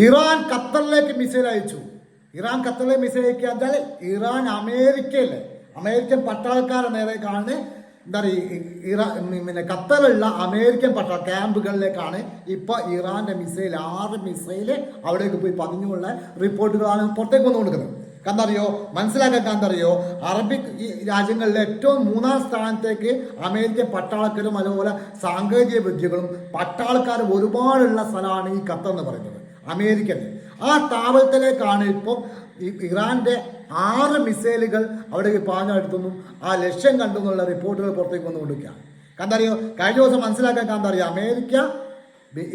Iran ഖത്തറിലേക്ക് missile അയച്ചു. Iran ഖത്തറിലേക്ക് മിസൈൽ അയക്കുക എന്നാൽ ഇറാൻ അമേരിക്കൻ പട്ടാളക്കാരുടെ നേരേക്കാണ് എന്താ പറയുക ഖത്തറിലുള്ള അമേരിക്കൻ ക്യാമ്പുകളിലേക്കാണ് ഇപ്പോൾ ഇറാന്റെ മിസൈൽ 6 മിസൈൽ അവിടേക്ക് പോയി പതിഞ്ഞുള്ള റിപ്പോർട്ടുകളാണ് പുറത്തേക്ക് വന്നു കൊടുക്കുന്നത്. കണ്ടറിയോ മനസ്സിലാക്കാൻ കണ്ടറിയോ അറബിക് രാജ്യങ്ങളിലെ ഏറ്റവും 3-ാം സ്ഥാനത്തേക്ക് അമേരിക്കൻ പട്ടാളക്കാരും അതുപോലെ സാങ്കേതിക വിദ്യകളും പട്ടാളക്കാരും ഒരുപാടുള്ള സ്ഥലമാണ് ഈ ഖത്തർ എന്ന് പറയുന്നത് അമേരിക്കൻ്റെ. ആ താവളത്തിലേക്കാണ് ഇപ്പം ഇറാന്റെ 6 മിസൈലുകൾ അവിടേക്ക് പാഞ്ഞെടുത്തുനിന്നും ആ ലക്ഷ്യം കണ്ടു എന്നുള്ള റിപ്പോർട്ടുകൾ പുറത്തേക്ക് വന്നു കൊടുക്കുകയാണ്. കണ്ടറിയോ കഴിഞ്ഞ ദിവസം മനസ്സിലാക്കാൻ കാന്തറിയോ അമേരിക്ക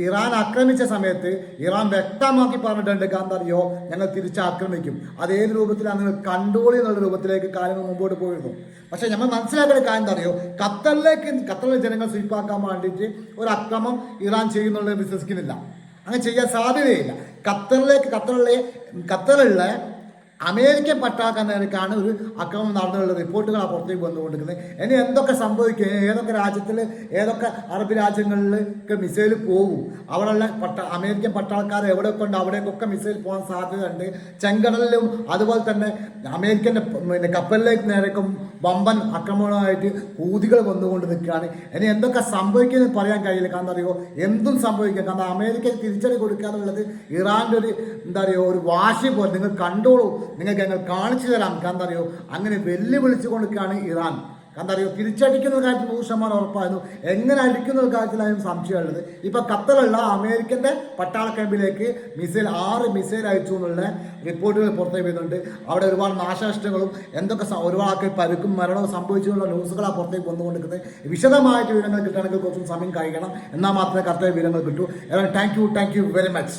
ഇറാൻ ആക്രമിച്ച സമയത്ത് ഇറാൻ വ്യക്തമാക്കി പറഞ്ഞിട്ടുണ്ട് കാന്തറിയോ ഞങ്ങൾ തിരിച്ചാക്രമിക്കും, അത് ഏത് രൂപത്തിലാണ് നിങ്ങൾ കൺട്രോൾ എന്നുള്ള രൂപത്തിലേക്ക് കാര്യങ്ങൾ മുമ്പോട്ട് പോയിരുന്നു. പക്ഷെ നമ്മൾ മനസ്സിലാക്കേണ്ട കാര്യം എന്താ അറിയോ, ഖത്തറിലെ ജനങ്ങൾ സ്വീപ്പാക്കാൻ വേണ്ടിയിട്ട് ഒരു അക്രമം ഇറാൻ ചെയ്യുന്നുള്ളത് വിശ്വസിക്കുന്നില്ല. അങ്ങനെ ചെയ്യാൻ സാധ്യതയില്ല. ഖത്തറിലുള്ള അമേരിക്കൻ പട്ടാളക്കാർക്കാണ് ഒരു അക്രമം നടന്നുള്ള റിപ്പോർട്ടുകൾ പുറത്തേക്ക് വന്നുകൊണ്ടിരിക്കുന്നത്. ഇനി എന്തൊക്കെ സംഭവിക്കും, ഏതൊക്കെ രാജ്യത്തിൽ ഏതൊക്കെ അറബ് രാജ്യങ്ങളിലേക്ക് മിസൈൽ പോകും, അവിടെയുള്ള അമേരിക്കൻ പട്ടാളക്കാർ എവിടെയൊക്കെ ഉണ്ട് അവിടേക്കൊക്കെ മിസൈൽ പോകാൻ സാധ്യതയുണ്ട്. ചെങ്കടലിലും അതുപോലെ തന്നെ അമേരിക്കൻ്റെ കപ്പലിലേക്ക് നേരേക്കും വമ്പൻ ആക്രമണമായിട്ട് ഹൂതികൾ വന്നുകൊണ്ട് നിൽക്കുകയാണ്. ഇനി എന്തൊക്കെ സംഭവിക്കുമെന്ന് പറയാൻ കഴിയില്ല. കാരണം അറിയോ എന്തും സംഭവിക്കാം. കാരണം അമേരിക്കയ്ക്ക് തിരിച്ചടി കൊടുക്കുക എന്നുള്ളത് ഇറാൻ്റെ ഒരു ഒരു വാശി പോലെ നിങ്ങൾ കണ്ടോളൂ, നിങ്ങൾക്ക് ഞങ്ങൾ കാണിച്ചു തരാം. കാരണം അറിയോ അങ്ങനെ വെല്ലുവിളിച്ചു കൊടുക്കുകയാണ് ഇറാൻ. കാരണം അറിയോ തിരിച്ചടിക്കുന്ന കാര്യത്തിൽ 100% ഉറപ്പായിരുന്നു. എങ്ങനെ അടിക്കുന്ന കാര്യത്തിലായിരുന്നു സംശയമുള്ളത്. ഇപ്പൊ ഖത്തറിലുള്ള അമേരിക്കന്റെ പട്ടാള ക്യാമ്പിലേക്ക് 6 മിസൈൽ അയച്ചു എന്നുള്ള റിപ്പോർട്ടുകൾ പുറത്തേക്ക് വരുന്നുണ്ട്. അവിടെ ഒരുപാട് നാശനഷ്ടങ്ങളും എന്തൊക്കെ ഒരുപാട് ആൾക്ക് പരുക്കും മരണവും സംഭവിച്ചുള്ള ന്യൂസുകളാണ് പുറത്തേക്ക് വന്നുകൊണ്ടിരിക്കുന്നത്. വിശദമായിട്ട് വിവരങ്ങൾ കിട്ടണമെങ്കിൽ കുറച്ചും സമയം കഴിയണം, എന്നാൽ മാത്രമേ കറക്റ്റായ വിവരങ്ങൾ കിട്ടൂ. Thank you very much.